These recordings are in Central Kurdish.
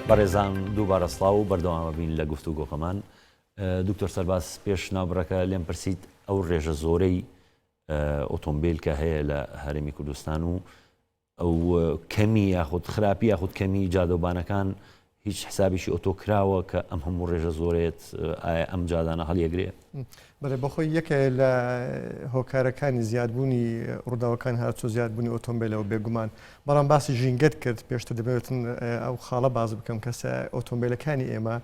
بەڕێزان دووبارە سڵاو و بەردەوامە بین لە گفتوگۆکەمان. دکتۆر سەرباز پێش ناوبڕەکە لێم پرسیت ئەو ڕێژە زۆرەی ئۆتۆمبیل کە هەیە لە هەرێمی کوردستان و ئەو کەمی یاخود خراپی یاخود کەمی جادۆبانەکان هیچ حسابیشی ئۆتۆکراوە کە ئەم هەموو ڕێژە زۆرێت ئایا ئەم جادانە هەڵیەگرێ؟ بەڵێ بەخۆی یەکە لە هۆکارەکانی زیادبوونی ڕووداوەکان هاتووە زیادبوونی ئۆتۆمبیلەوە بێگومان، بەڵام باسی ژینگەت کرد پێشتر دەبێتن ئەو خاڵە باز بکەم کەسە ئۆتۆمبیلەکانی ئێمە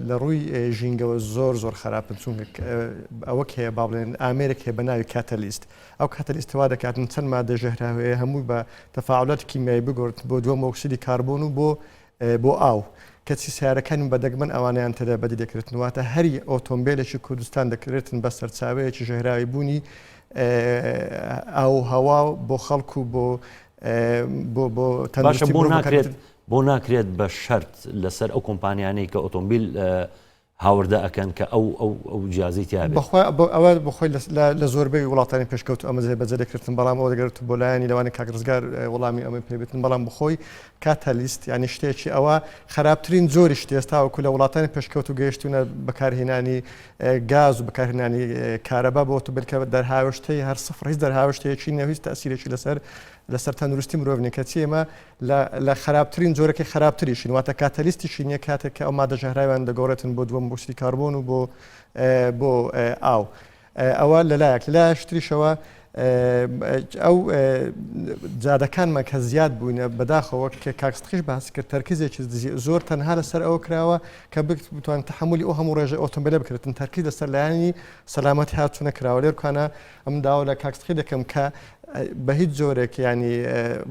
لە ڕووی ژینگەوە زۆر خراپن، چونکە ئەوەک هەیە با بڵێن ئامێرێک هەیە بە ناوی کاتەلیست. ئەو کاتەلیستەوا دەکاتن چەند مادە ژەهراوەیە هەمووی بە تەفاعولات کیمیایی بگۆڕێت بۆ دووەم ئۆکسیدی کاربۆن و بۆ ئاو کەچی سیارەکانی بەدەگمەن ئەوانیان تێدا بەدی دەکرێتنەوەتە هەری ئۆتۆمبیلێکی کوردستان دەکرێتن بە سەرچاوەیەکی ژەهراوی بوونی ئاو هەوا بۆ خەڵکو بۆ تەندروستی بۆ ناکرێت بە شەرت لەسەر ئەو کۆمپانیانەی کە ئۆتۆمبیل هاوردە ئەکەن کە ئەو جیازی تیابێت. ئەوە بخۆی لە زۆربەی وڵاتانی پێشکەوت ئەمە بەجێ دەکردن، بەڵام ئەوە دەگەرێت بۆ لایەنی لەوانی کاکرزگار وەڵامی ئەمە پێبێتن، بەڵام بخۆی کاتەلیست یعنی شتێکی ئەوە خراپترین زۆری شتێستاوەکو لە وڵاتانی پێشکەوت و گەیشتونە بەکارهێنانی گاز و بەکارهێنانی کارەبا بۆ ئۆتۆمبیلکە دەرهاوشتەی هەر سفر هیچ دەرهاوشتەیەکی نە، هیچ تەئسیرێکی لەسەر تەندروستی مرۆڤ نیە، کەچی ئێمە لە خراپترین زۆرەکەی خراپتریشین، واتە کاتەلیستیشی نییە کاتێک کە ئەو مادە ژەهراویان دەگۆڕێتن بۆ دووەم ئۆکسیدی کاربۆن و بۆ ئاو. ئەوە لەلایەک شتریشەوە ئەو جادەکانمان کە زیاد بووینە بەداخەوە کە کاکستخیش باس کرد تەرکیزێکی زۆر تەنها لەسەر ئەوە کراوە کە بتوان تەحملی ئەو هەموو ڕێژە ئۆتۆمبیلە بکرێتن، تەرکیز لەسەر لایەنی سەلامەتی هاتوونە کراوە. لێرکانە ئەم داوە لە کاکستخی دەکەم کە بە هیچ جۆرێک ینی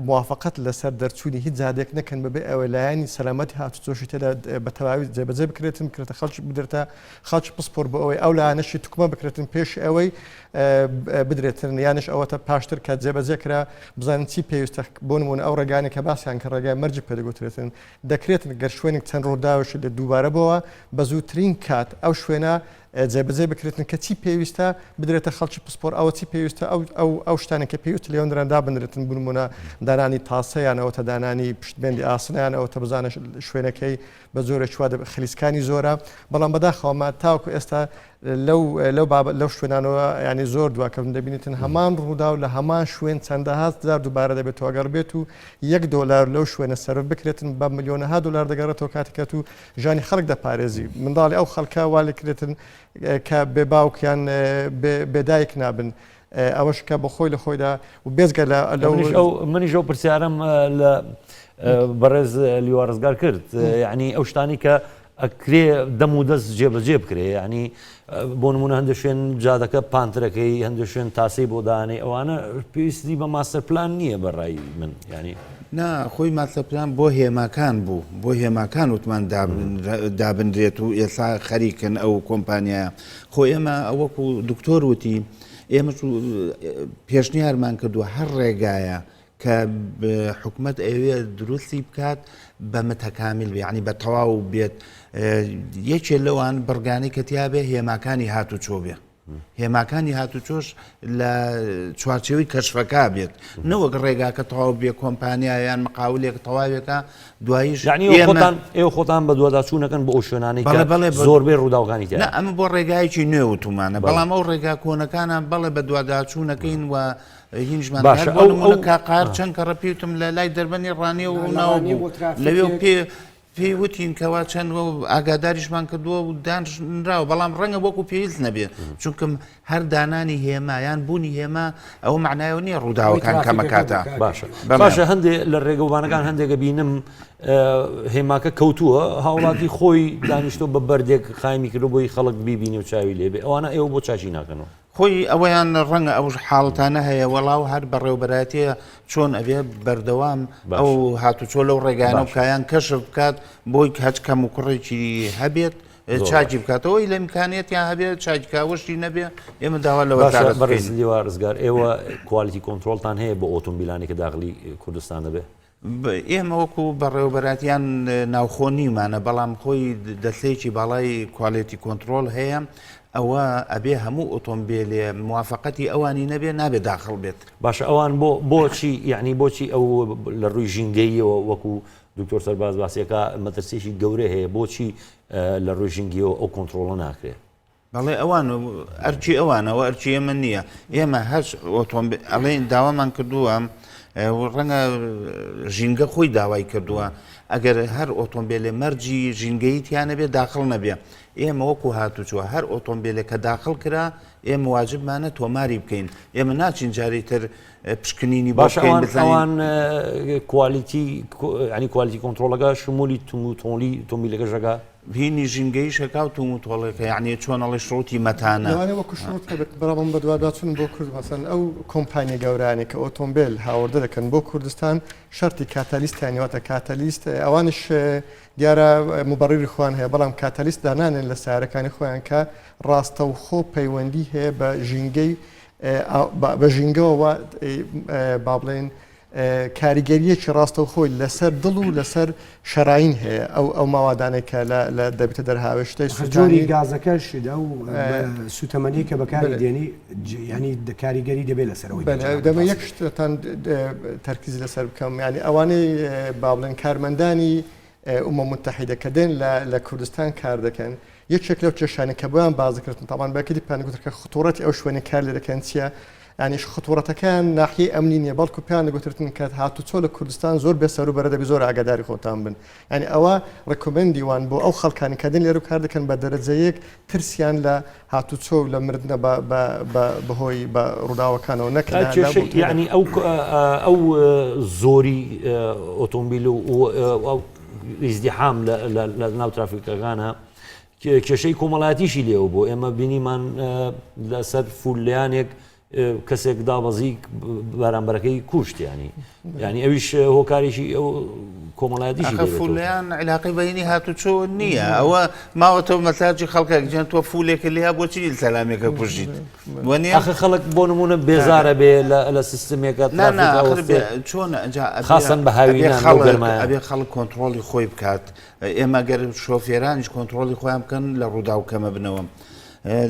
موافقت لەسەر دەرچوونی هیچ زادێک نەکەن بەبێ ئەوە لایەنی سەلامەتی هاتوچۆشی تێدا بە تەواوی جێبەجێ بکرێتن، بکرێتە خەڵکی بدرێتە خەڵکی پسپۆر بۆ ئەوەی ئەو لایەنەشی توکمە بکرێتن پێش ئەوەی بدرێتن، یانش ئەوەتە پاشتر کە جێبەجێ کرا بزانن چی پێویستە. بۆ نمونە ئەو ڕێگانی کە باسییان کە ڕێگای مەرج پێدەگوترێتن دەکرێتن گەر شوێنێک چەند ڕووداوشی لە دووبارە بەوە بە زووترین کات ئەو شوێنە جێبەجێ بکرێتن کە چی پێویستە بدرێتە خەڵکی پسپۆر، ئەوە چی پێویستە ئەو شتانێک کە پێویست لێوەندراندا بنرێتن بنمونە دانانی تاسەیانەوە تا دانانی پشتبێندی ئاسنیانەوە تا بزانە شوێنەکەی بە زۆرە چوا خلیسکانی زۆرە. بەڵام بەداخەوەمە تاوەکو ئێستا لەو شوێنانەوە ینی زۆر دواکەون دەبینێتن هەمان ڕوودا و لە هەمان شوێن چەندەها زار دووبارە دەبێت ئەگەر بێت و $1 لەو شوێنە سەر بکرێتن بە ملیۆنەها دلار دەگەڕێتەوە کاتێکەت و ژانی خەڵک دەپارێزی منداڵی ئەو خەڵکە وا لێکرێتن کە بێ باوکیان بێدایک نابن. ئەوەش کە بە خۆی لە خۆیدا و بێزگە منیش ئەو پرسیارم لە بەڕێز لیوارزگار کرد، یعنی ئەو شتانی کە ئەکرێ دەم و دەست جێبەجێ بکرێ، ینی بۆ نمونە هەندێک شوێن جادەکە پانترەکەی هەندێک شوێن تاسی بۆ دانێ ئەوانە پێویستی بە ماستەر پلان نییە بەڕای من، ینی نا خۆی ماستەر پلان بۆ هێماکان بوو، بۆ هێماکان وتمان دابدرێت و ئێستا خەریکن ئەو کۆمپانیایە. خۆ ئێمە ئەوەکو دکتۆر وتی ئێمە پێشنیارمان کردووە هەر ڕێگایە کە حکومەت ئەوێ دروستی بکات بە متەکامیل بێ، یعنی بە تەواو بێت. یەکێ لەوان بڕگانی کە تیابێ هێماکانی هاتوچۆ بێ، هێماکانی هاتوچۆش لە چوارچێوەی کەشفەکە بێت، نەوەک ڕێگاکە تەواو بێ کۆمپانیایان مقاولێک تەواوێکە دواییش ئێوە خۆتان بە دوواداچوونەکەن بۆ ئەو شوێنانەی کە زۆربەی ڕووداوەکانی تیا. ئەمە بۆ ڕێگایکی نوێوتمانە، بەڵام ئەو ڕێگا کۆنەکانان بەڵێ بە دوواداچوونەکەین و هینژمان قار چەند کە ڕەپیوتم لە لای دەربەنی ڕانێ و ناوە بوو لەوێ پێی وتین کەوا چەند ئاگاداریشمان کردووە و دانراوە، بەڵام ڕەنگە وەکو پێویست نەبێت، چونکەم هەر دانانی هێمایان بوونی هێما ئەوە معنایەوە نییە ڕووداوەکان کەمەکاتە. باشە هەندێک لە ڕێگەوانەکان هەندێکە بینم هێماکە کەوتووە هاوڵاتی خۆی دانیشتۆ بە بەردێک خایمی کردو بۆی خەڵک بیبینی و چاوی لێبێ، ئەوانە ئێوە بۆ چاچی ناکەنەوە؟ خۆی ئەوەیان ڕەنگە ئەو حاڵتانە هەیە وەڵاو هەر بەڕێوەبەراتیە چۆن ئەبێ بەردەوام ئەو هاتوچۆ لەو ڕێگانە بکایان کەشف بکات بۆی هەچ کەم و کوڕێکی هەبێت چاکی بکاتەوەی لە ئیمکانیەتیان هەبێت چاکاوەشتی نەبێ. ئێمە داوا لەوە بەڕێز لیوارزگار ئێوە کوالیتی کۆنتترۆلتان هەیە بۆ ئۆتۆمبیلانی کە داخلی کوردستان دەبێ؟ ئێمە وەکو بەڕێوەبەراتیان ناوخۆنیمانە، بەڵام خۆی دەستەیەکی باڵای کوالیتی کۆنتترۆل هەیە، ئەوە ئەبێ هەموو ئۆتۆمبیلێ موافقەتی ئەوانی نەبێ نابێت داخڵ بێت. باشە ئەوان بۆچی یعنی بۆچی ئەو لە ڕووی ژینگەییەوە وەکو دکتۆر سەرباز باسیەکە مەترسیشی گەورە هەیە بۆچی لە ڕۆژنگیەوە ئەو کۆنتترۆڵە ناکرێت بەڵێ ئەوان ئەرچی ئەوانەوە ئەرچی ئێمە نییە ئێمە هەر ئۆتۆمبیل ئەڵێ داوامان کردووە ڕەنگە ژینگە خۆی داوای کردووە ئەگەر هەر ئۆتۆمبیلێ مەرجی ژینگەیتیانە بێ داخڵ نەبێ ئێمە وەکو هاتوچووە هەر ئۆتۆمبیلێک کە داخڵ کرا ئێمە واجبمانە تۆماری بکەین ئێمە ناچین جاری تر پشکنینی باشەوان ئەوان کوالیتی ینی کوالیتی کۆنتترۆلەکە شمولی تۆمیلەکەژەکە هینی ژینگەی شەکاوت و تۆڵەکە یعنی چۆنەڵی شڕوتی مەتانە وەکو شڕوت بەڕام بە دوواچون بۆ کورد مەسەن ئەو کۆمپانیە گەورانی کە ئۆتۆمبیل هاوردە دەکەن بۆ کوردستان شەرتی کاتەلیستیانیواتە کاتەلیست ئەوانش دیارە مبەڕیری خوان هەیە بەڵام کاتەلیست دانانێن لە سیارەکانی خۆیان کە ڕاستەوخۆ پەیوەندی هەیە بە ژینگەی بە ژینگەوە با بڵێن کاریگەریەکی ڕاستەوخۆی لەسەر دڵ و لەسەر شەراین هەیە ئەو ماوادانێکە لە دەبێتە دەرهاوێشتەی سوتانی گازەکەشدا و سوتەمەنی کە بەکاری دێنی ینی کاریگەری دەبێت لەسەرەوەی دەمە یەک شتتان تەرکیز لەسەر بکەم ینی ئەوانەی با بڵێن کارمەندانی ئومە متحیدە کە دێن لە کوردستان کار دەکەن یەکێک لەو کێشانە کە بۆیان بازکردن تاوان بەکەی پێیانگوتر کە خطوڕەتی ئەو شوێنە کار لێ دەکەن چیە ینیش خطوڕەتەکان ناحیەی ئەمنی نیە بەڵکو پێیان دەگوترن کە هاتوچۆ لە کوردستان زۆر بێسەر و بەرە دەبی زۆر ئاگاداری خۆتان بن ینی ئەوە ڕکومەندیوان بۆ ئەو خەڵکانی کە دێن لێرە کار دەکەن بە دەرەجەیەک ترسیان لە هاتوچۆ و لە مردنە بەهۆی بە ڕووداوەکانەوە نەکرد یعنی ئەو زۆری ئۆتۆمبیل و ئیزدیحام لە ناو ترافیکەکانە کێشەی کۆمەڵایەتیشی لێەوە بۆ ئێمە بینیمان لەسەر فوللیانێک کەسێک دابەزی بەرامبەرەکەی کوشت ینی ئەویش هۆکارێکی ئەو کۆمەڵایەتیشی فولیان علاقی بەینی هاتوچۆ نییە ئەوە ماوەتەوە مەساجی خەڵکە گەیان تۆ فولێکە لێها بۆچی سەلامێکە کوژیت ئەخە خەڵک بۆ نمونە بێزارە بێ لە سیستمێکە چۆن خاصن بە هاوینان ئەبێ خەڵک کۆنتترۆلی خۆی بکات ئێمە گەر شۆفێرانیش کۆنتترۆلی خۆیان بکەن لە ڕوودا و کەمە بنەوە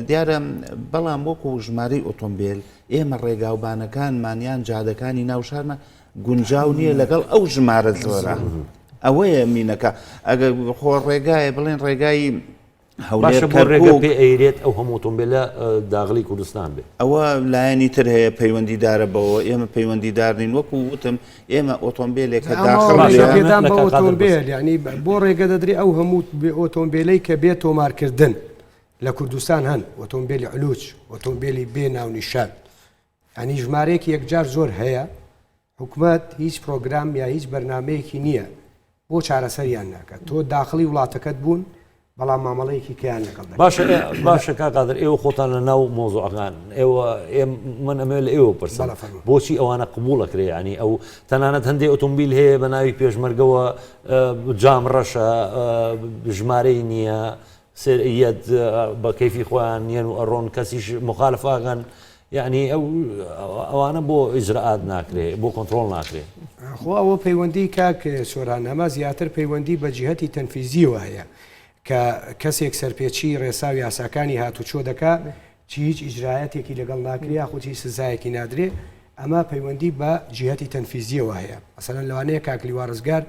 دیارە بەڵام وەکو ژمارەی ئۆتۆمبیل ئێمە ڕێگاوبانەکانمانیان جادەکانی ناوشارمە گونجاو نییە لەگەڵ ئەو ژمارە زۆرە ئەوەیە مینەکە ئەگەر خۆ ڕێگایە بڵێن ڕێگایی هەولێر ڕێگە پێ ئەیرێت ئەو هەموو ئۆتۆمبیلە داغڵی کوردستان بێت ئەوە لایەنی تر هەیە پەیوەندیدارە بەوە ئێمە پەیوەندیدار نین وەکو وتم ئێمە ئۆتۆمبیلێکە داخڵێدان بە ئۆتۆمبیل ینی بۆ ڕێگە دەدرێ ئەو هەموو ئۆتۆمبیلەی کە بێت تۆمارکردن لە کوردستان هەن ئۆتۆمبیلی علوچ ئۆتۆمبیلی بێ ناونیشان ینی ژمارەیەکی یەکجار زۆر هەیە حکوومەت هیچ پرۆگرام یا هیچ بەرنمەیەکی نییە بۆ چارەسەریان ناکات تۆ داخلی وڵاتەکەت بوون بەڵام مامەڵەیەکی کیان لەگەڵ باشە کاقادر ئێوە خۆتان لە ناو مۆزوعەکان ئێوە من ئەمە لە ئێوە پرسم بۆچی ئەوانە قبوڵەکرێ ینی ئەو تەنانەت هەندێک ئۆتۆمبیل هەیە بە ناوی پێشمەرگەوە جام ڕەشە ژمارەی نییە سێریەت بە کەیفی خۆیان نیەن و ئەڕۆن کەسیش مخالفاگەن یعنی ئەوانە بۆ ئیجرعات ناکرێ بۆ کۆنتترۆل ناکرێ خۆ ئەوە پەیوەندی کاک سۆران ئەمە زیاتر پەیوەندی بە جیهەتی تەنفیزیەوە هەیە کە کەسێک سەرپێچی ڕێساوی یاساکانی هاتوچۆ دەکا چی هیچ ئیجرایەتێکی لەگەڵ ناکرێ یاخود هیچ سزایەکی نادرێ ئەمە پەیوەندی بە جیهەتی تەنفیزیەوە هەیە مەسەلەن لەوانەیە کاکلی وارزگار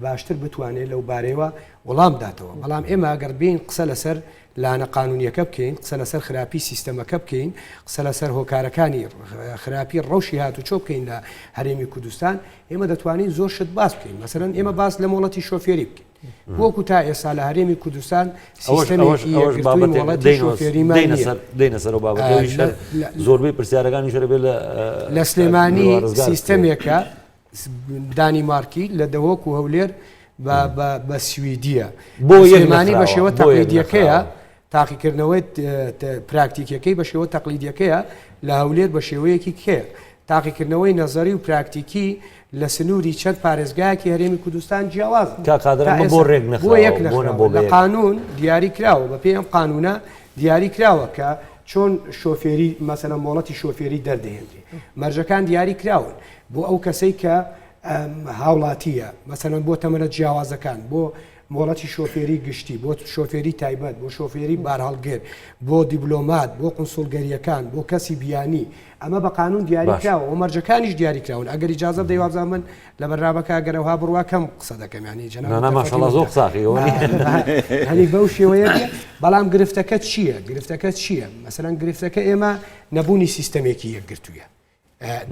باشتر بتوانێت لەو بارەوە وەڵام داتەوە بەڵام ئێمە ئەگەر بین قسە لەسەر لانە قانونیەکە بکەین قسە لەسەر خراپی سیستەمەکە بکەین قسە لەسەر هۆکارەکانی خراپی ڕەوشی هاتوچۆ بکەین لە هەرێمی کوردستان ئێمە دەتوانین زۆر شت باس بکەین مەسەرەن ئێمە باس لە مۆڵەتی شۆفێری بکەین وەکو تا ئێستا لە هەرێمی کوردستان سیستەمێکی شۆفێریمان دێنە سەر بابەت زۆربەی پرسیارەکانی شەرە بێ لە سلێمانی سیستەمێکە دانیمارکی لە دەوەک و هەولێر بە سویدیە بۆ سلێمانی بە شێوە تەقلیدیەکەیە تاقیکردنەوەی پراکتیکەکەی بە شێوە تەقلیدیەکەیە لە هەولێر بە شێوەیەکی کێر تاقیکردنەوەی نەزەری و پراکتیکی لە سنووری چەند پارێزگایەکی هەرێمی کوردستان جیاواز بۆ یەک لە قانون دیاری کراوە بە پێی ئەم قانونە دیاری کراوە کە چۆن شۆفێری مەسەلەن مۆڵەتی شۆفێری دەردەهێنرێ مەرجەکان دیاری کراون بۆ ئەو کەسەی کە هاوڵاتیە مەسەلەن بۆ تەمەنە جیاوازەکان بۆ مۆڵەتی شۆفێری گشتی بۆ شۆفێری تایبەت بۆ شۆفێری بارهەڵگر بۆ دیبلۆمات بۆ قونسوڵگەریەکان بۆ کەسی بیانی ئەمە بە قانون دیاریکراوە و مەرجەکانیش دیاریکراون ئەگەر ئیجازە دەیوازان من لە بەرنامەکە گەرەوها بڕوا کەم قسە دەکەم ینی ماشەڵڵا زۆر قساقیەوە هەنی بەو شێوەیە بەڵام گرفتەکە چییە؟ گرفتەکە چییە؟ مەسەرەن گرفتەکە ئێمە نەبوونی سیستەمێکی یەکگرتوویە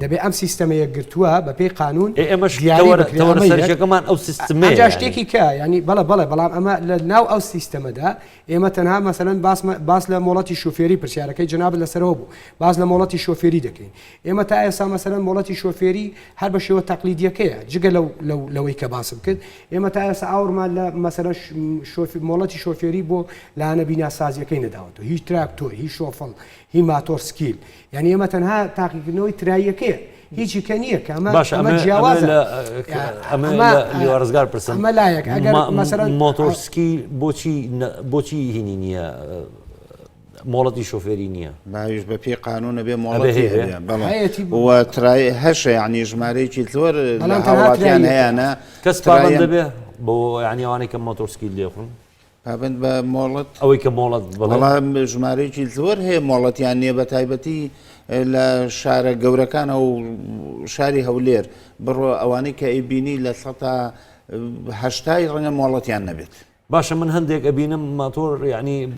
دەبێ ئەم سیستەمە یەکگرتووە بە پێی قانون ئێمەشەکەمان ئەو سیستمە شتێکی کە ینی بەڵە بەڵام ئەمە لە ناو ئەو سیستەمەدا ئێمە تەنها مەسەرەن باس لە مۆڵەتی شۆفێری پرسیارەکەی جناب لەسەرەوە بوو باز لە مۆڵەتی شۆفێری دەکەین ئێمە تا ئێستا مەسەرەن مۆڵەتی شۆفێری هەر بە شێوە تەقلیدیەکەیە جگە لەوەی کە باسم کرد ئێمە تا ئێستا ئاورمان لە مەسەرە مۆڵەتی شۆفێری بۆ لاەنە بیناسازیەکەی نەداوەتەوە هیچ تراکتۆر هیچ شۆفڵ هی ماتۆر سکیل یعنی ئێمە تەنها تاقیکردنەوەی تراییەکەیە هیچی کە نییە کە ئەمە جیاوازە ئەمە ڕزگار پرسم ئەمە لایەک ئەگەر مەسەرەن مۆتۆرسکی بۆچی هینی نییە مۆڵەتی شۆفێری نییە باویش بە پێی قانونە بێ مۆڵەتی هەیە هەشە یعنی ژمارەیەکی زۆر هاوڵاتیان هەیەە کەس پابەند دەبێ بۆ یعنیوانەی کە مۆتۆرسکی لێخن پابند بە مۆڵەت ئەوەی کە مۆڵەت بەڵام ژمارەیەکی زۆر هەیە مۆڵەتیان نییە بە تایبەتی لە شارە گەورەکانە و شاری هەولێر بڕۆ ئەوانەی کە ئەیبینی لە 180 ڕەنگە مۆڵەتیان نەبێت باشە من هەندێک ئەبینم ماتۆر یعنی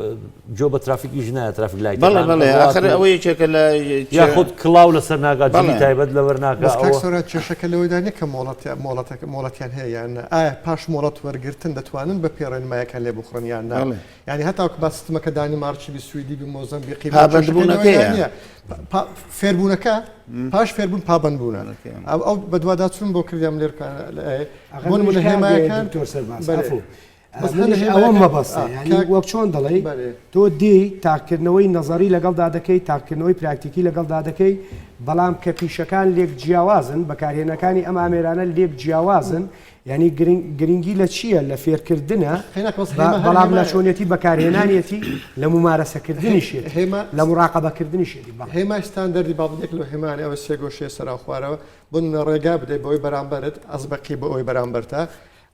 جۆ بە ترافیکی ژنایە ترافیک لای بەڵێ ئاخر ئەوەی چێکە لە یاخود کڵاو لەسەر ناگات تایبەت لەوەر ناکەسۆرە کێشەکە لەوەیدا نیە کە مۆڵەتیان هەیە یان ئایا پاش مۆڵەت وەرگرتن دەتوانن بە پێڕێنمایەکان لێ بخڕن یان نا ینی هەتاکە با سیستمەکە دانیمارکی سوئیدی و مۆزەمبیقی پابەندبوونەکەیە فێربوونەکە پاش فێربوون پابەندبوونە ئەو بەدووادا چون بۆ کردیان لێرکان بۆ لە هێمایەکان ئەوە مەبەستە وەک چۆن دەڵێ تۆ دی تاکردنەوەی نەزەری لەگەڵدا دەکەی تاکردنەوەی پراکتیکی لەگەڵدا دەکەی بەڵام کە پیشەکان لێک جیاوازن بەکارهێنەکانی ئەم ئامێرانە لێک جیاوازن ینی گرنگی لە چییە لە فێرکردنە بەڵام لە چۆنێتی بەکارهێنانیەتی لە ممارەسەکردنیشێت لە مراقەبەکردنیشێتی هێماشتان دەردی باڵێک لە هێمانی ئەوە سێگۆشێ سەرا خوارەوە بۆ ڕێگا بدەیت بۆی بەرامبەرت ئەزبقی بە ئەوی بەرامبەرتە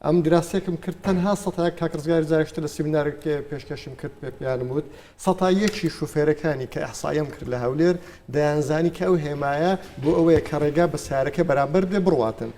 ئەم دراسێکم کرد تەنها سەتای کاکرزگاری زارشتە لە سیمینارێکی پێشکەشم کرد پێ پیانم وت سەتایەکی شوفێرەکانی کە ئەحسایم کرد لە هەولێر دەیانزانی کە ئەو هێمایە بۆ ئەوەیە کە ڕێگا بە سیارەکە بەرامبەر بێ بڕواتن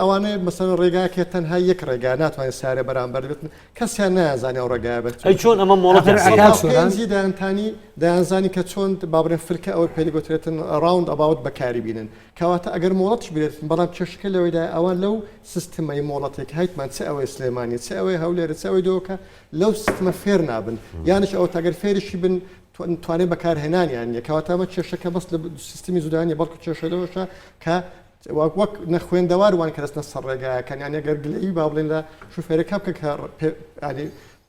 ئەوانەیە مەسەن ڕێگاکێت تەنها یەک ڕێگا ناتوانێت سارێ بەرامبەر بێتن کەسیان نایانزانانی ئەو ڕێگای بێت چۆن ئەمە مۆڵەتی دایانتانی دایانزانی کە چۆن بابرێن فرکە ئەوە پێگوترێتن ڕاوند ئەباوت بەکاری بینن کەواتە ئەگەر مۆڵەتش بێتن بەڵام کێشەکە لەوەیدا ئەوان لەو سیستمەی مۆڵەتێک هایتمان چ ئەوەی سلێمانی چ ئەوەی هەولێرە چ ئەوەی دۆکە لەو سیستمە فێر نابن یانش ئەو تاگەر فێریشی بن توانێت بەکارهێنانیان کەواتەمە کێشەکە بەس لە سیستمی زودانی بەڵکو کێشە لەوەشە کە وەک نەخوێندەواروان کە دەستنە سەر ڕێگایەکەن یان ئەگەر گلەیی با بڵێن لە شوفێرەکە بکە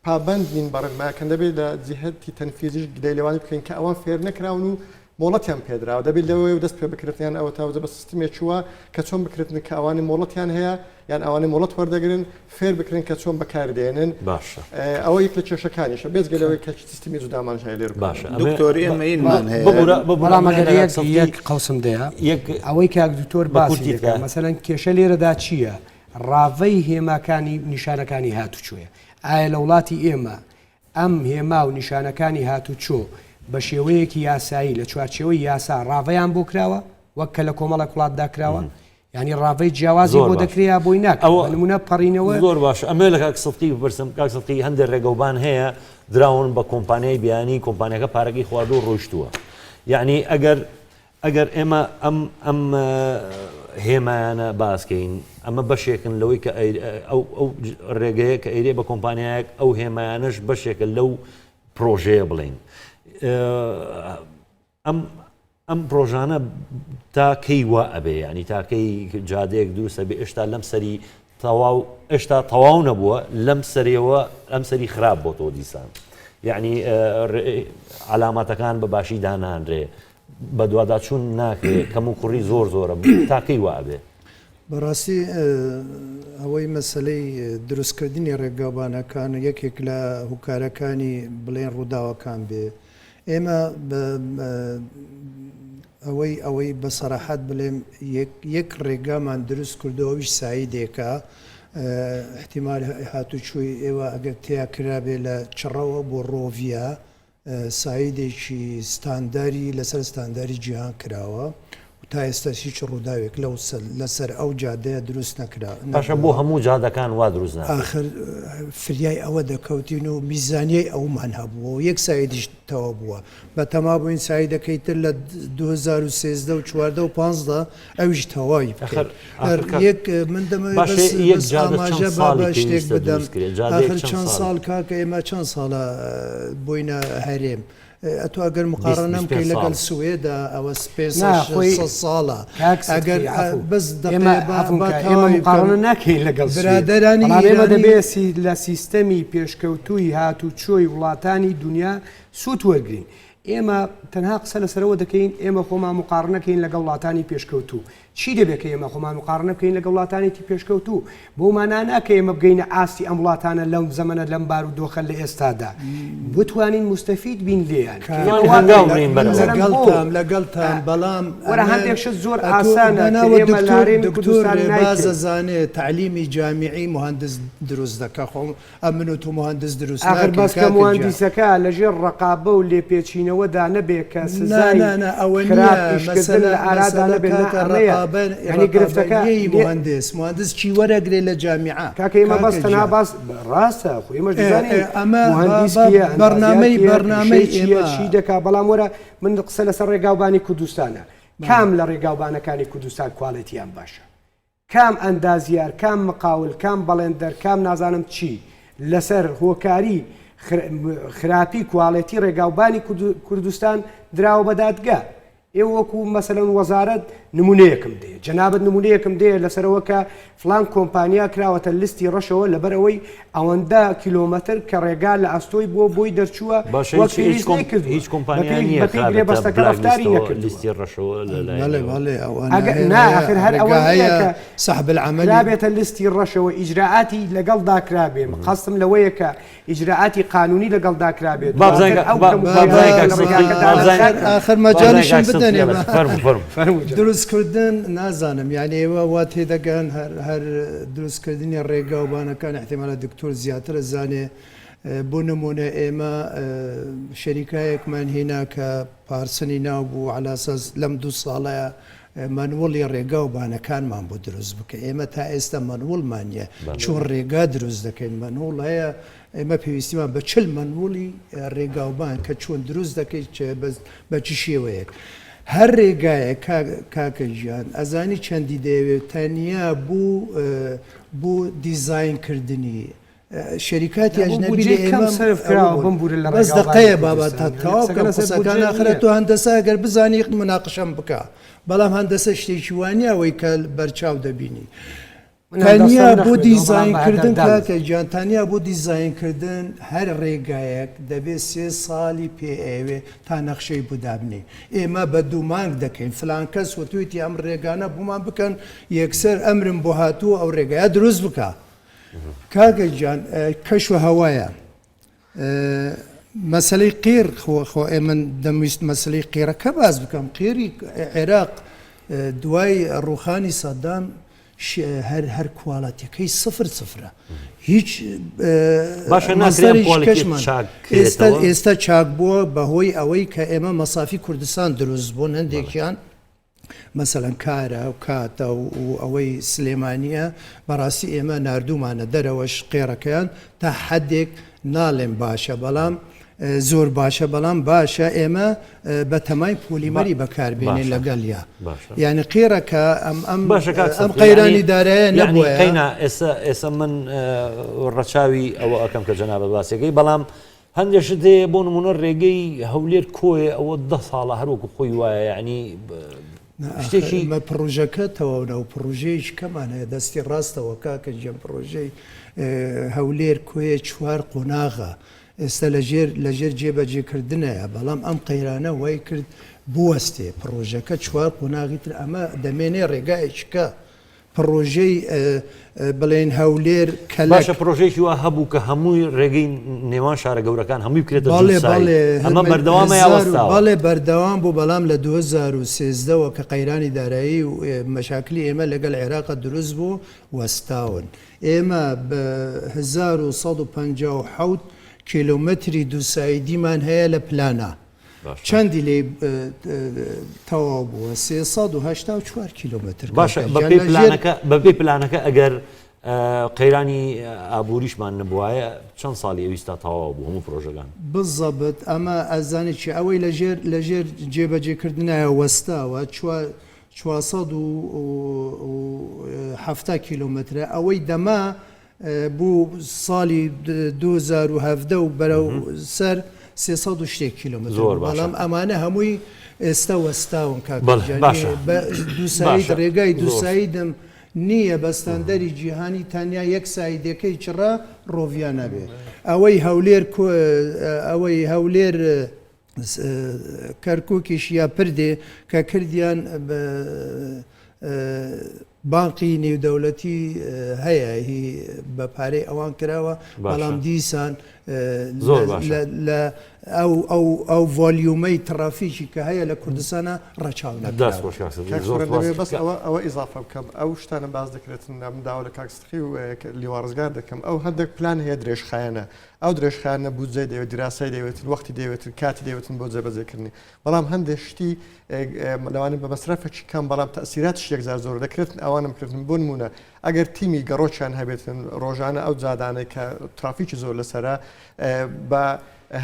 پابند نین بەڕێنمایەکەن دەبێت لە جیهەتی تەنفیزیش گلەی لەوانی بکەین کە ئەوان فێر نەکراون و مۆڵەتیان پێدراوە دەبێت لەوەی دەست پێ بکردیان ئەوە تاوزە بە سیستمێک چووە کە چۆن بکردن کە ئەوانی مۆڵەتیان هەیە یان ئەوانی مۆڵەت وەردەگرن فێر بکرن کە چۆن بەکاردێنن باشە ئەوە یەک لە کێشەکانیشە بێزگەلەوەی کە سیستمی زودامان هەیە لێر باشە دکتۆری ئەمەینمان هەیە بەڵام ئەگەر یەک قەوسم دەیە ئەوەی کاک دکتۆر باسی دەکات مەسەلەن کێشە لێرەدا چییە ڕاوەی هێماکانی نیشانەکانی هاتوچۆیە ئایا لە وڵاتی ئێمە ئەم هێما و نیشانەکانی هاتوچۆ بە شێوەیەکی یاسایی لە چوارچێوەی یاسا ڕاوەیان بۆ کراوە وەک کە لە کۆمەڵە وڵاتدا کراوە ینی ڕاوەی جیاوازی بۆ دەکرێت بۆی ناکەوە نمونە پەڕینەوە زۆر باشە ئەمە لە کاکسڵتی بپرسم کاکسڵتی هەندێک ڕێگەوبان هەیە دراون بە کۆمپانیای بیانی کۆمپانیەکە پارەکەی خواردو و ڕۆیشتووە یعنی ئەگەر ئێمە ئەم هێمایانە باسکەین ئەمە بەشێکن لەوەی کە ئەو ڕێگەیە کە ئەیرێ بە کۆمپانیایەک ئەو هێمایانش بەشێکە لەو پرۆژەیە بڵین ئەم پرۆژانە تاکەی وا ئەبێ ینی تاکەی جادەیەک دروستە بێ ئێشتا لەم سەری ئێشتا تەواو نەبووە لەم سەرەوە ئەم سەری خراپ بۆ تۆ دیسان یعنی علاماتەکان بە باشی دانانرێ بە دوواداچوون ناکرێت کەم و کوڕی زۆر زۆرە تاکەی وا ئەبێ بەڕاستی ئەوەی مەسلەی دروستکردنی ڕێگەبانەکان یەکێک لە هوکارەکانی بڵێن ڕووداوەکان بێ ئێمە ئەوەی بە سەراحەت بڵێم یەک ڕێگامان دروست کردەوەویش سایدێکە احتیمال هاتوچووی ئێوە ئەگەر تیا کرابێ لە چڕەوە بۆ ڕۆڤیا سایدێکی ستانداری لەسەر ستانداری جیهان کراوە و تا ئێستا هیچ ڕووداوێک لەسەر ئەو جادەیە دروست نەکرا پاشە بۆ هەموو جادەکان وا دروست آخر فریای ئەوە دەکەوتین و میزانیای ئەومان هەبووە و یەک سایدیش تەوا بووە بە تەما بووین سایدەکەی تر لە 2013 و 14 و 15 ئەویش تەواوی یەک من دەمەوێت ئاماژە بە شتێک بدەم آخر چەند ساڵ کاکە ئێمە چەند ساڵە بووینە هەرێم ئەتو ئەگەر مقارنەم کەی لەگەڵ سوێدا ئەوە سپێس ساڵە ئەگەر بەس مقارنە ناکەین لەگەڵ برادەرانی ئێمە دەبێت لە سیستەمی پێشکەوتووی هاتوچۆی وڵاتانی دنیا سوود وەرگین ئێمە تەنها قسە لەسەرەوە دەکەین ئێمە خۆمان مقارنەکەین لەگەڵ وڵاتانی پێشکەوتوو چی دەبێت کە ئێمە خۆمان مقارنە بکەین لەگەڵ وڵاتانێکی پێشکەوتوو بۆمانە ناکە ئێمە بگەینە ئاستی ئەم وڵاتانە لەم زەمەنە لەم بار و دۆخە لە ئێستادا بتوانین مستەفید بین لێیان لەگەڵتان بەڵام وەرە هەندێکش زۆر ئاسانە ئێمە لارێن کوردستان بازەزانێت تعلیمی جامیعی مهندس دروست دەکە خۆم ئەمن و مهندس دروست ئاخر بەس کە مهندسەکە لەژێر ڕقابە و لێپێچینەوەدا نەبێت کە سزای خراپیشکردن لە ئارادا نەبێت يعني گرفتەکەی مهندس چی وەرەگرێ لە جامیعە کاکە ئێمە بەس تەنها باس ڕاستە خۆ ئێمەش دەزانین بەرنامەی چی دەکا بەڵام وەرە من قسە لەسەر ڕێگاوبانی کوردستانە کام لە ڕێگاوبانەکانی کوردستان کوالەتیان باشە کام ئەندازیار کام مقاول کام بەڵێندەر کام نازانم چی لەسەر هۆکاری خراپی کوالەتی ڕێگاوبانی کوردستان دراوە بە دادگا ئێوە وەکو مەسەلەن وەزارەت نمونەیەکم دێ جەنابەت نمونەیەکم دێ لەسەرەوە کە فلان کۆمپانیا کراوەتە لیستی ڕەشەوە لەبەر ئەوەی ئەوەندە کیلۆمەتر کە ڕێگا لە ئەستۆی بۆی دەرچووە هیچ کۆمپانیاگرێ بەستەکە ڕفتاری نەکرد لیستی ڕەشەوە ناخر هەر ئەوەیە صاحب العمل رابێتە لیستی ڕەشەوە ئیجراعاتی لەگەڵ داکرابێ قەستم لەوەیە کە ئیجراعاتی قانونی لەگەڵ داکرابێت آخر مەجالیشم بدەنێ دروستکردن نازانم یعنی ئێوە وا تێدەگەن هەر دروستکردنی ڕێگاوبانەکان احتیمالە دکتۆر زیاتر زانێ بۆ نمونە ئێمە شەریکایەکمان هێنا کە پارسنی ناو بوو علاساس لەم 2 ساڵەیە مانوڵی ڕێگاوبانەکانمان بۆ دروست بکە ئێمە تا ئێستا مانوڵمانە چۆن ڕێگا دروست دەکەین مانوڵ هەیە ئێمە پێویستیمان بە چل مانوڵی ڕێگاوبان کە چۆن دروست دەکەیت بە چ شێوەیەک هەر ڕێگایە کاکە ژیان ئەزانی چەندی دەیەوێت تەنیا بوو دیزاینکردنی شەریکاتی ئەژنەبی لە ئێمە بەس دقەیە بابەت تا تەواو بکەم قسەکان ئاخرە تۆ هەندەسە ئەگەر بزانی مناقشەم بکە بەڵام هەندەسە شتێکی وانە ئەوەی کە بەرچاو دەبینی تەنیا بۆ دیزاینکردن کاکە گیان تەنیا بۆ دیزاینکردن هەر ڕێگایەک دەبێت 3 ساڵی پێئێوێ تا نەخشەی بودابنی ئێمە بە 2 مانگ دەکەین فلان کەس وتویتی ئەم ڕێگانە بوومان بکەن یەکسەر ئەمرم بۆ هاتووە ئەو ڕێگایە دروست بکە کاکە گیان کەش و هەوایە مەسلەی قیر خۆ ئێمە دەمویست مەسلەی قیرەکە باز بکەم قیری عێراق دوای ڕوخانی سەدام هەر کوواڵەتەکەی 0 هیچ ئێستا چاک بووە بەهۆی ئەوەی کە ئێمە مەسافی کوردستان دروست بوون هەندێکیان مەسەلەن کارە و کاتە و ئەوەی سلێمانیە بەڕاستی ئێمە نردومانە دەرەوەش قێڕەکەیان تا حەدێک ناڵێم باشە بەڵام زۆر باشە بەڵام باشە ئێمە بە تەمای پۆلیمەری بەکاربێنین لەگەڵیا یعنی قێرەکە ئەم قەیرانی دارایە نەبووە ئێستا من ڕەچاوی ئەوە ئەەکەم کە جەنابەت باسیەکەی بەڵام هەندێکشت هەیە بۆ نمونە ڕێگەی هەولێر کۆیە ئەوە 10 ساڵە هەروەکو خۆی وایە یعنی شتێکی پرۆژەکە تەواونە و پرۆژەیەش کەمان هەیە دەستی ڕاستەوە کاکە گیان پرۆژەی هەولێر کۆیە 4 قۆناغە ئێستا لەژێر جێبەجێکردنەیە بەڵام ئەم قەیرانە وای کرد بوەستێ پرۆژەکە 4 قۆناغی تر ئەمە دەمێنێ ڕێگایەکە پرۆژەی بڵێن هەولێر باشە پرۆژێکی وا هەبوو کە هەمووی ڕێگەی نێوان شارە گەورەکان هەمووی بکرێتە ئەمە بەردەوامە یاوەستاوە باڵێ بەردەوام بوو بەڵام لە 2013ەوە کە قەیرانی دارایی و مەشاکلی ئێمە لەگەڵ عێراقە دروست بوو وەستاون ئێمە بە 1157 کیلومتری دووسایدیمان هەیە لە پلانە چەندی لێ تەواو بووە 384 کیلومتر باشە بەپێی پلانەکە ئەگەر قەیرانی ئابووریشمان نبووایە چەند ساڵی ئەویستا تەواو بوو هەموو پرۆژەکان بزەبت ئەمە ئەزانێت چی ئەوەی لەژێر جێبەجێکردنایە وەستاوە 470 کیلومترە ئەوەی دەما بوو ساڵی 2017 و بەرەو سەر 300 کیلومتر بەڵام ئەمانە هەمووی ئێستا وەستاون دووسید ڕێگای دووسایدم نییە بەستاندەری جیهانی تەنیا یەک سایدەکەی چڕە ڕۆڤیان نەبێ ئەوەی هەولێر کەرکووکیش یا پردێ کە کردیان بانقی نێودەوڵەتی هەیە هی بە پارەی ئەوان کراوە بەڵام دیسان ئەو ڤۆلیومەی ترافیکی کە هەیە لە کوردستانە ڕەچاو بەس ئەوە ئیزافە بکەم ئەو شتانە باز دەکرێتن نامداوە لە کاکسخی و لیوارزگار دەکەم ئەو هەندێک پلان هەیە درێژخایەنە ئەو درێژخانە بودجێ دەوێت دراسای دەوێتن وەختی دەوێتن کاتی دەوێتن بۆ جێبەجێکردنی بەڵام هەندێک شتی لەوانێت بە مەسرەفێکی کەم بەڵام تەسیراتش یەکجار زۆر دەکرێتن ئەوانم کردن بۆ نمونە ئەگەر تیمی گەڕۆچیان هەبێتن ڕۆژانە ئەو جادانەی کە ترافیکی زۆر لەسەرە بە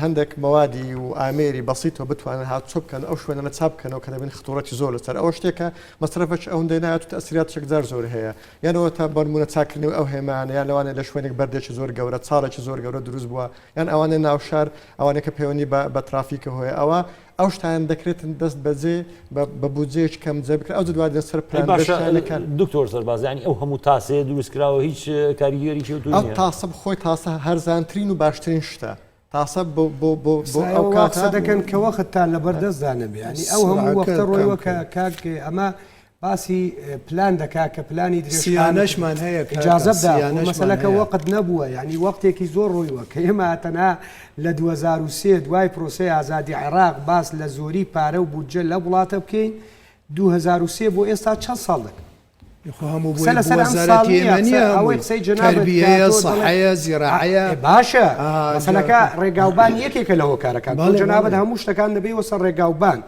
هەندێک مەوادی و ئامێری بەسیتەوە بتوانن هاتچۆ بکەن ئەو شوێنە چاپ بکەنەوە کە دەبین خطوڕەتی زۆر لەسەر ئەوە شتێکە مەسرەفەش ئەوەندەی نایەت و تەسیرات یەکجار زۆر هەیە یانەوە تا بەنمونە چاکردنەوە ئەو هێمانە یان لەوانێت لە شوێنێک بەردێکی زۆر گەورە چاڵێکی زۆر گەورە دروست بووە یان ئەوانە ناوشار ئەوانەیە کە پەیوەندی بە ترافیکە هۆیە ئەوە ئەو شتیان دەکرێتن دەست بەجێ بە بودجەیەک کەم جێ بکرێت ئەو دوای سەر پلانەکان دکتۆر سەربازیانی ئەو هەموو تاسێ دروستکراوە هیچ کاریگەریی ئەو تاسە بخۆی تاسە هەرزانترین و باشترین شتە تاسە بۆ ئەو کاکسە دەکەن کە وەختتان لە بەردەستدانەبێ ینی ئەو هەموو وەختە ڕۆیوە کە کاک ئەمە باسی پلان دەکا کە پلانی درێژخانەشمان هەیە ئیجازەبدا مەسەلەکە وەقت نەبووە ینی وەختێکی زۆر ڕۆیوە کە ئێمە تەنها لە 2023 دوای پرۆسەی ئازادی عێراق باس لە زۆری پارە و بودجە لە وڵاتە بکەین 2023 بۆ ئێستا چەند ساڵ دەکەن تربیە سەحەیە زیراعەیە باشە مەسەلەکە ڕێگاوبان یەکێکە لەوە کارەکان جەنابەت هەموو شتەکان دەبێتەوە سەر ڕێگاوبان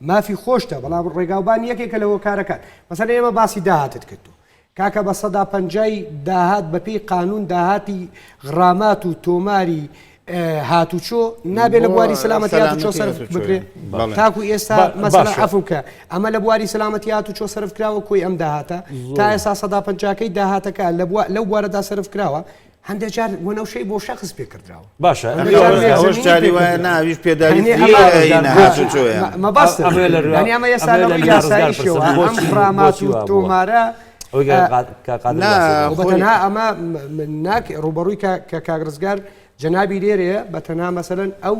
مافی خۆشتە بەڵام ڕێگاوبان یەکێکە لەوە کارەکان مەسەلەن ئێمە باسی داهاتت کردو کاکە بە 150 داهات بەپێی قانون داهاتی غرامات و تۆماری هاتوچۆ نابێت لە بواری سەلامەتی هاتوچۆ سەرف بکرێت تاکو ئێستا مەسەلا عەفوکە ئەمە لە بواری سەلامەتی هاتوچۆ سەرف کراوە کۆی ئەم داهاتە تا ئێستا 150کەی داهاتەکە لەو بوارەدا سەرف کراوە هەندێک جار وەنەوشەی بۆ شەخص پێ کردراوە باشە ئەوەش جاری وایە ناویش پێداوی مەبەستە ئەمە ئێستا لەوەی یاساییشەوە ئەم غرامات و تۆمارە بەتەنها ئەمە ڕوبەڕووی کە کاگرزگار جەنابی لێرەیە بەتەنها مەسەلەن ئەو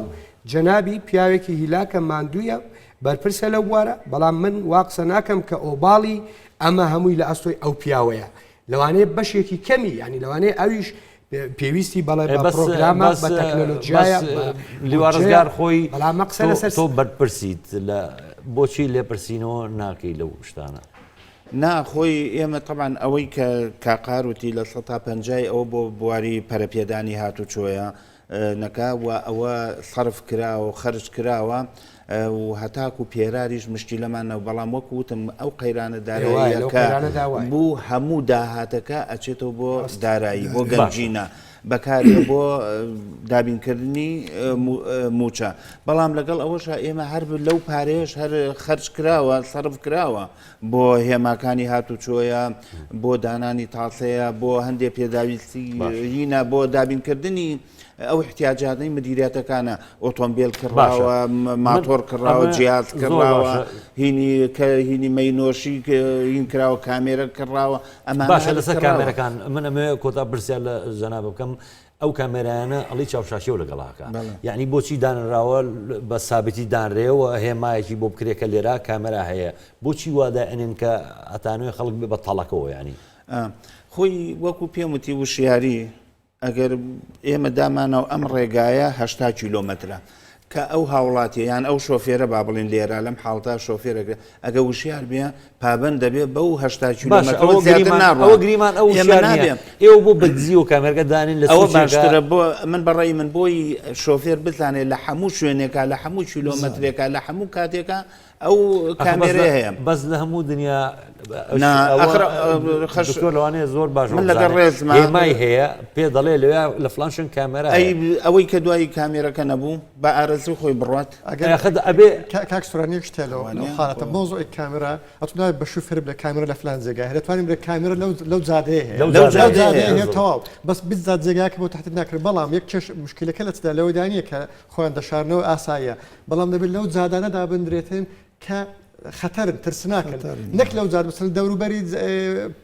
جەنابی پیاوێکی هیلاکە ماندوویە بەرپرسە لە بوارە بەڵام من واقسە ناکەم کە ئۆباڵی ئەمە هەمووی لە ئەستۆی ئەو پیاوەیە لەوانەیە بەشێکی کەمی ینی لەوانەیە ئەویش پێویستی بەڵێ بە پرۆگرامە بە تەکنۆلۆژیایە لیوارزگار خۆی بەڵام مەقسە لەسەر تۆ بەرپرسیت لە بۆچی لێپرسینەوە ناکەی لەو شتانە ناخۆی ئێمە طبعاً ئەوەی کە کاقاروتی لە 150 ئەوە بۆ بواری پەرەپێدانی هاتوچۆیە نەکا و ئەوە سەرف کراوە و خەرج کراوە و هەتاک و پێراریش مشتی لەمانەوە بەڵام وەک وتم ئەو قەیرانە داراییەکە بوو هەموو داهاتەکە ئەچێتەوە بۆ دارایی بۆ گەنجینە بەکارێ بۆ دابینکردنی موچە بەڵام لەگەڵ ئەوەش ئێمە هەر لەو پارێش هەر خەرج کراوە سەرف کراوە بۆ هێماکانی هاتوچۆیە بۆ دانانی تاسەیە بۆ هەندێک پێداویستی هینە بۆ دابینکردنی ئەو احتیاجاتەی مدیریەتەکانە ئۆتۆمبیل کڕاوە ماتۆر کڕاوە جیاز کڕاوە هینی مەینۆشی هین کراوە کامێرە کڕاوە ئەمە باشە لەسەر کامێرەکان من ئەمێ کۆتا برسیار لە جەناب بکەم ئەو کامێرایانە ئەڵی چاوشاشی و لەگەڵاکە یعنی بۆچی دانراوە بە سابتی دانرێەوە هێمایەکی بۆ بکرێکە لێرا کامێرا هەیە بۆچی وادا ئەنێن کە ئەتانوێ خەڵک بە تەڵەکەەوە ینی خۆی وەکو پێم وتی وشیاری ئەگەر ئێمە دامانەوە ئەم ڕێگایە 80 کیلۆمەترە کە ئەو هاوڵاتی یان ئەو شۆفێرە با بڵین لێرە لەم حاڵتا شۆفێرەکە ئەگە وشیار بێ پابند دەبێت بەو 80 کیلۆمەتر ئەوە گریمان ئەو ئێوە بۆ بەدزی و کامێرگە دانین لە ئەوە باشترە بۆ من بەڕێی من بۆی شۆفێر بتانێت لە هەموو شوێنێکە لە هەموو کیلۆمەترێکە لە هەموو کاتێکە ئەو کامێرە هەیە بەس لە هەموو دنیا لەوانەیە زۆر باش لەگەڵ ڕێزمای هەیە پێ دەڵێ لەوێ لە فلانشن کامێرا ئەوەی کە دوایی کامێرەکە نەبوو بە ئارەزی خۆی بڕات ئەبێ کاکسورانیەک شتێلەوە خانەتە مۆزۆی کامێرا ئەتونای بە شوفێر لە کامێرە لە فلان جێگای دەتوانین لە کامێرە لەو جادەیە هەیە تەواو بەس بزات جێگاکە بۆ تحت ناکرد بەڵام یەک چێش مشکلەکە لە چدا لەوە دانیە کە خۆیان دەشارنەوە ئاساییە بەڵام دەبێت لەو جادانە دابدرێتن کە خەتەرن ترسناکەن نەک لەو جاد بسن دەوروبەری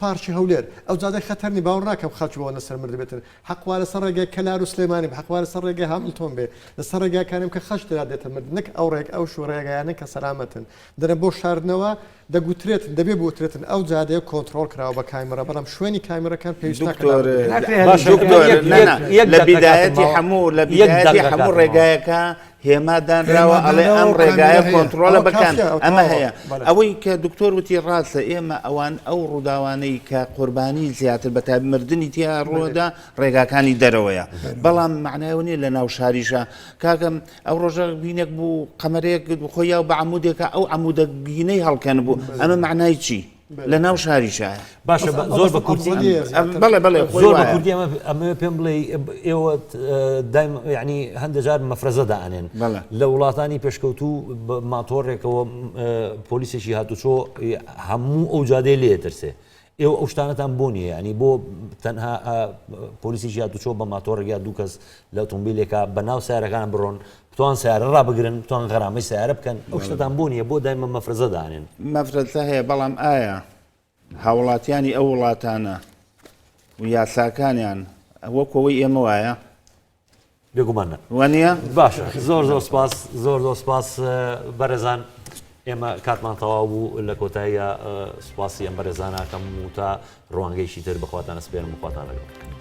پارچی هەولێر ئەو جادە خەتەرنی باوەڕ ناکەم خەڵکی بۆ لەسەر مرد بێتن حەقوا لەسەر ڕێگەی کەلار و سلێمانی حەقوا لەسەر ڕێگەی هەمڵتۆن بێ لەسەر ڕێگاکانم کە خەش دەرا دێتە مرد نەک ئەو ڕێک ئەو شو ڕێگایانە کە سەلامەتن دەرە بۆ شاردنەوە دەگوترێتن دەبێ بوترێتن ئەو جادەیە کۆنتترۆل کراوە بە کامێرە بەڵام شوێنی کامێرەکان پێویست لە بیدایەتی هەموو لە بیدایەتی هەموو ڕێگایەکە هێمادانراوە ئەڵێ ئەم ڕێگایە کۆنتترۆلە بکەن ئەمە هەیە ئەوەی کە دکتۆر وتی ڕاستە ئێمە ئەوان ئەو ڕووداوانەی کە قوربانی زیاتر بە مردنی تیا ڕۆدا ڕێگاکانی دەرەوەیە بەڵام معناوە نیە لە ناو شاریشە کاکەم ئەو ڕۆژە بینێک بوو قەمەرەیەک خۆی یا بە عمودێکە ئەو عمودە گینەی هەڵکەن بوو ئەمە معنای چی لە ناو شاریشە باشە زۆر بە کورتی بڵێ زۆر بە کوردی ئەمە پێم بڵێ ئێوە ینی هەندە جار مەفرەزە دائنێن لە وڵاتانی پێشکەوتوو ماتۆڕێکەوە پۆلیسێکی هاتوچۆ هەموو ئەو جادەی لێ ترسێ ئێوە ئەو شتانەتان بۆ نیە ینی بۆ تەنها پۆلیسیشی هاتوچۆ بە ماتۆڕێکیا دوو کەس لە ئۆتۆمبیلێکە بە ناو سیارەکان بڕۆن بتوان سیارە ڕابگرن بتوان غەرامەی سیارە بکەن ئەو شتتان بۆ نیە بۆ دایمە مەفرەزە دانێن مەفرەزە هەیە بەڵام ئایا هاوڵاتیانی ئەو وڵاتانە و یاساکانیان وەکەوەی ئێمە وایە بێگومانە وانە باشە زۆر سپاس زۆر سپاس بەرەزان ئێمە کاتمان تەواو بوو لە کۆتاییە سوپاسی ئەم بەرەزانەکەم و تا ڕوانگەیشی تر بەخواتانە سپێرم بخواتان لەگەڵ